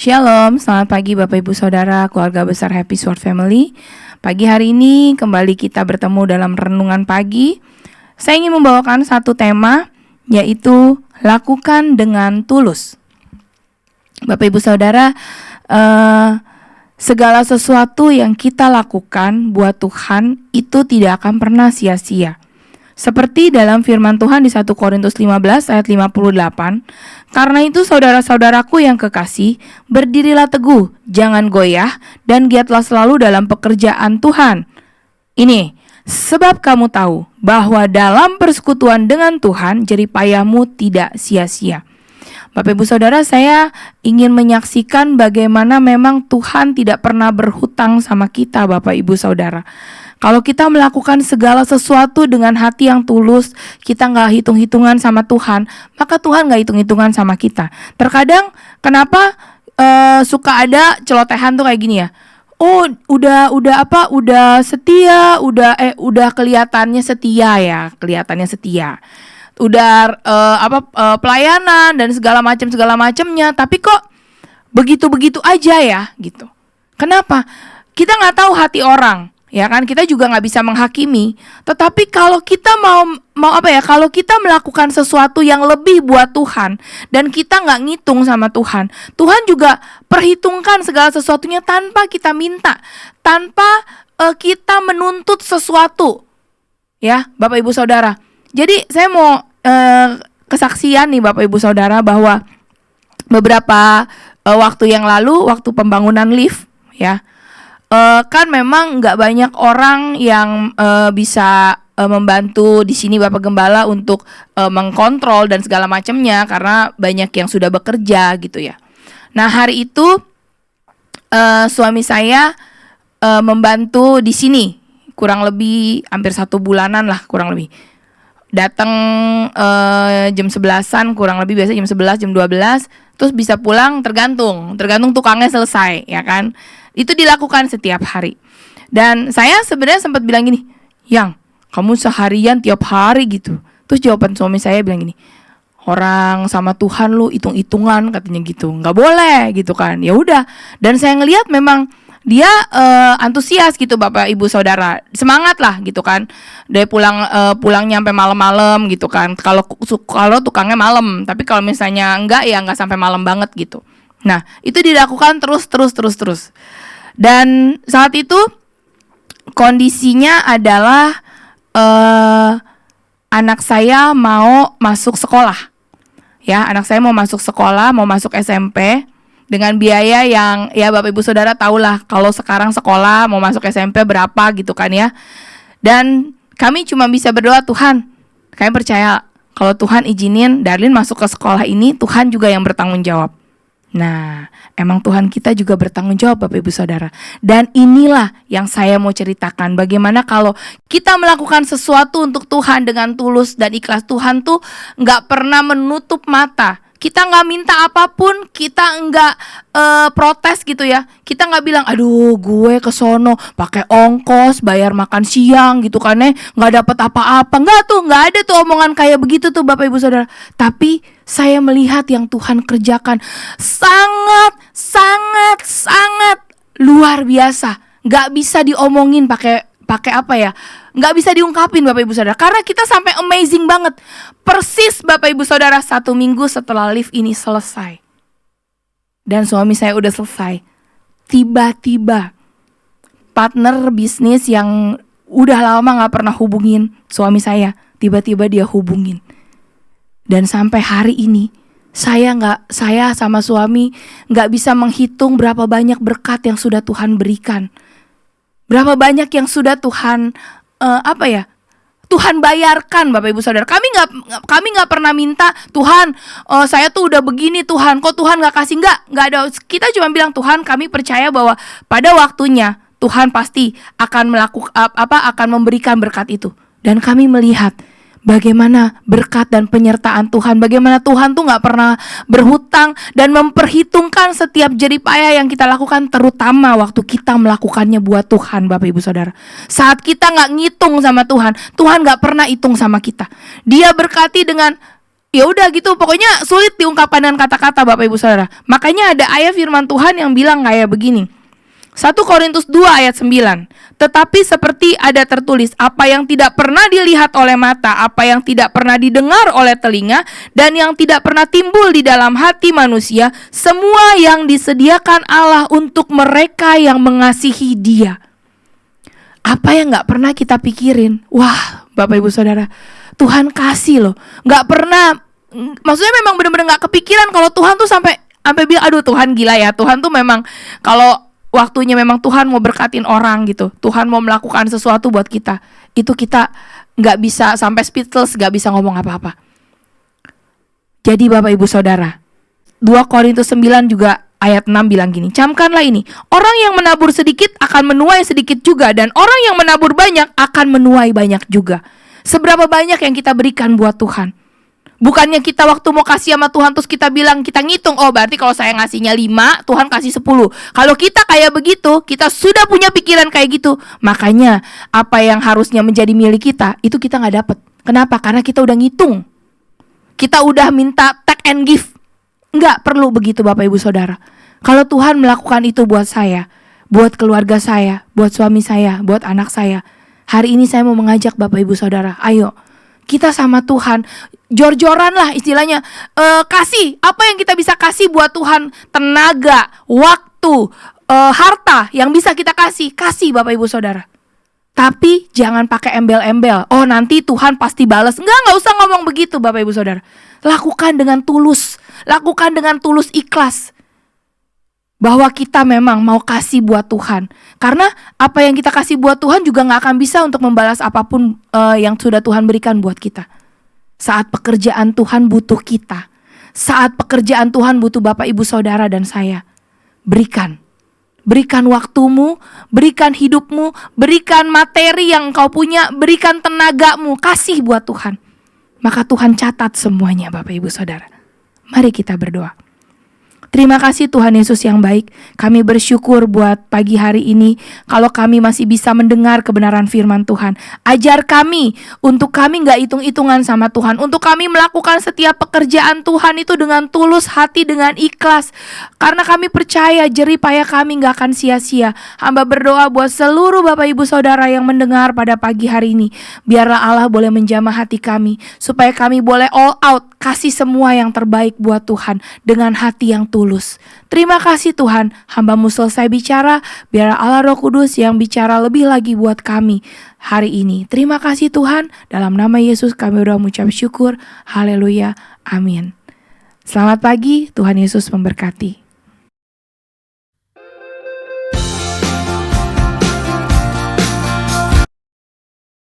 Shalom, selamat pagi Bapak Ibu Saudara, keluarga besar Happy Sword Family. Pagi hari ini kembali kita bertemu dalam renungan pagi. Saya ingin membawakan satu tema, yaitu lakukan dengan tulus. Bapak Ibu Saudara, segala sesuatu yang kita lakukan buat Tuhan itu tidak akan pernah sia-sia. Seperti dalam firman Tuhan di 1 Korintus 15 ayat 58, karena itu saudara-saudaraku yang kekasih, berdirilah teguh, jangan goyah, dan giatlah selalu dalam pekerjaan Tuhan. Ini, sebab kamu tahu bahwa dalam persekutuan dengan Tuhan, jerih payahmu tidak sia-sia. Bapak Ibu Saudara, saya ingin menyaksikan bagaimana memang Tuhan tidak pernah berhutang sama kita, Bapak Ibu Saudara. Kalau kita melakukan segala sesuatu dengan hati yang tulus, kita nggak hitung-hitungan sama Tuhan, maka Tuhan nggak hitung-hitungan sama kita. Terkadang kenapa suka ada celotehan tuh kayak gini ya? Oh, udah setia, udah kelihatannya setia ya, kelihatannya setia. Udah pelayanan dan segala macamnya, tapi kok begitu-begitu aja ya gitu. Kenapa? Kita nggak tahu hati orang. Ya kan, kita juga nggak bisa menghakimi. Tetapi kalau kita kalau kita melakukan sesuatu yang lebih buat Tuhan dan kita nggak ngitung sama Tuhan, Tuhan juga perhitungkan segala sesuatunya tanpa kita minta, tanpa kita menuntut sesuatu. Ya, Bapak Ibu Saudara. Jadi saya mau kesaksian nih Bapak Ibu Saudara bahwa beberapa waktu yang lalu, waktu pembangunan lift, ya. Kan memang nggak banyak orang yang bisa membantu di sini Bapak Gembala untuk mengkontrol dan segala macamnya karena banyak yang sudah bekerja gitu ya. Nah hari itu suami saya membantu di sini kurang lebih hampir 1 bulanan lah kurang lebih. Datang jam 11-an kurang lebih, biasa jam 11, jam 12, terus bisa pulang tergantung tukangnya selesai ya kan. Itu dilakukan setiap hari. Dan saya sebenarnya sempat bilang gini, "Yang, kamu seharian tiap hari gitu." Terus jawaban suami saya bilang gini, "Orang sama Tuhan lu hitung-hitungan," katanya gitu. "Nggak boleh," gitu kan. Ya udah. Dan saya ngelihat memang dia antusias gitu Bapak Ibu Saudara. Semangat lah gitu kan. Dia pulangnya sampai malam-malam gitu kan. Kalau tukangnya malam, tapi kalau misalnya enggak ya enggak sampai malam banget gitu. Nah, itu dilakukan terus. Dan saat itu kondisinya adalah anak saya mau masuk sekolah. Ya, anak saya mau masuk sekolah, mau masuk SMP dengan biaya yang ya Bapak Ibu Saudara tahulah kalau sekarang sekolah mau masuk SMP berapa gitu kan ya. Dan kami cuma bisa berdoa, Tuhan, kami percaya kalau Tuhan izinin Darlene masuk ke sekolah ini, Tuhan juga yang bertanggung jawab. Nah, emang Tuhan kita juga bertanggung jawab Bapak Ibu Saudara. Dan inilah yang saya mau ceritakan. Bagaimana kalau kita melakukan sesuatu untuk Tuhan dengan tulus dan ikhlas, Tuhan tuh gak pernah menutup mata. Kita gak minta apapun, kita gak protes gitu ya. Kita gak bilang, aduh gue kesono pakai ongkos, bayar makan siang gitu kan gak dapet apa-apa. Gak ada tuh omongan kayak begitu tuh Bapak Ibu Saudara. Tapi saya melihat yang Tuhan kerjakan sangat luar biasa. Gak bisa diomongin pakai apa ya, gak bisa diungkapin Bapak Ibu Saudara. Karena kita sampai amazing banget. Persis Bapak Ibu Saudara 1 minggu setelah lift ini selesai dan suami saya udah selesai, tiba-tiba partner bisnis yang udah lama gak pernah hubungin suami saya, tiba-tiba dia hubungin. Dan sampai hari ini saya sama suami gak bisa menghitung berapa banyak berkat yang sudah Tuhan berikan, berapa banyak yang sudah Tuhan Tuhan bayarkan Bapak Ibu Saudara. Kami nggak pernah minta, Tuhan, saya tuh udah begini Tuhan, kok Tuhan nggak kasih? Nggak ada. Kita cuma bilang, Tuhan, kami percaya bahwa pada waktunya Tuhan pasti akan akan memberikan berkat itu. Dan kami melihat bagaimana berkat dan penyertaan Tuhan, bagaimana Tuhan tuh gak pernah berhutang dan memperhitungkan setiap jerih payah yang kita lakukan, terutama waktu kita melakukannya buat Tuhan Bapak Ibu Saudara. Saat kita gak ngitung sama Tuhan, Tuhan gak pernah hitung sama kita. Dia berkati dengan ya udah gitu, pokoknya sulit diungkapkan dengan kata-kata Bapak Ibu Saudara. Makanya ada ayat firman Tuhan yang bilang kayak begini. 1 Korintus 2 ayat 9. Tetapi seperti ada tertulis, apa yang tidak pernah dilihat oleh mata, apa yang tidak pernah didengar oleh telinga, dan yang tidak pernah timbul di dalam hati manusia, semua yang disediakan Allah untuk mereka yang mengasihi Dia. Apa yang gak pernah kita pikirin? Wah, Bapak Ibu Saudara, Tuhan kasih loh. Gak pernah, maksudnya memang benar-benar gak kepikiran kalau Tuhan tuh sampai bilang, aduh Tuhan gila ya. Tuhan tuh memang kalau waktunya memang Tuhan mau berkatin orang gitu, Tuhan mau melakukan sesuatu buat kita, itu kita gak bisa sampai speechless, gak bisa ngomong apa-apa. Jadi Bapak Ibu Saudara, 2 Korintus 9 juga ayat 6 bilang gini, camkanlah ini, orang yang menabur sedikit akan menuai sedikit juga, dan orang yang menabur banyak akan menuai banyak juga. Seberapa banyak yang kita berikan buat Tuhan? Bukannya kita waktu mau kasih sama Tuhan terus kita bilang, kita ngitung, oh berarti kalau saya ngasihnya 5, Tuhan kasih 10. Kalau kita kayak begitu, kita sudah punya pikiran kayak gitu, makanya apa yang harusnya menjadi milik kita, itu kita gak dapet. Kenapa? Karena kita udah ngitung. Kita udah minta take and give. Nggak perlu begitu Bapak Ibu Saudara. Kalau Tuhan melakukan itu buat saya, buat keluarga saya, buat suami saya, buat anak saya, hari ini saya mau mengajak Bapak Ibu Saudara, ayo kita sama Tuhan jor-joran lah istilahnya, kasih apa yang kita bisa kasih buat Tuhan, tenaga, waktu, harta yang bisa kita kasih Bapak Ibu Saudara. Tapi jangan pakai embel-embel, oh nanti Tuhan pasti balas. Nggak usah ngomong begitu Bapak Ibu Saudara. Lakukan dengan tulus, lakukan dengan tulus ikhlas, bahwa kita memang mau kasih buat Tuhan. Karena apa yang kita kasih buat Tuhan juga gak akan bisa untuk membalas apapun yang sudah Tuhan berikan buat kita. Saat pekerjaan Tuhan butuh kita, saat pekerjaan Tuhan butuh Bapak Ibu Saudara dan saya, berikan waktumu, berikan hidupmu, berikan materi yang kau punya, berikan tenagamu, kasih buat Tuhan. Maka Tuhan catat semuanya Bapak Ibu Saudara. Mari kita berdoa. Terima kasih Tuhan Yesus yang baik. Kami bersyukur buat pagi hari ini, kalau kami masih bisa mendengar kebenaran firman Tuhan. Ajar kami, untuk kami gak hitung-hitungan sama Tuhan, untuk kami melakukan setiap pekerjaan Tuhan itu dengan tulus hati, dengan ikhlas. Karena kami percaya jerih payah kami gak akan sia-sia. Hamba berdoa buat seluruh Bapak Ibu Saudara yang mendengar pada pagi hari ini. Biarlah Allah boleh menjamah hati kami, supaya kami boleh all out, kasih semua yang terbaik buat Tuhan dengan hati yang tulus. Terima kasih Tuhan, hamba-Mu selesai bicara, biar Allah Roh Kudus yang bicara lebih lagi buat kami hari ini. Terima kasih Tuhan, dalam nama Yesus kami udah mengucap syukur. Haleluya, amin. Selamat pagi, Tuhan Yesus memberkati.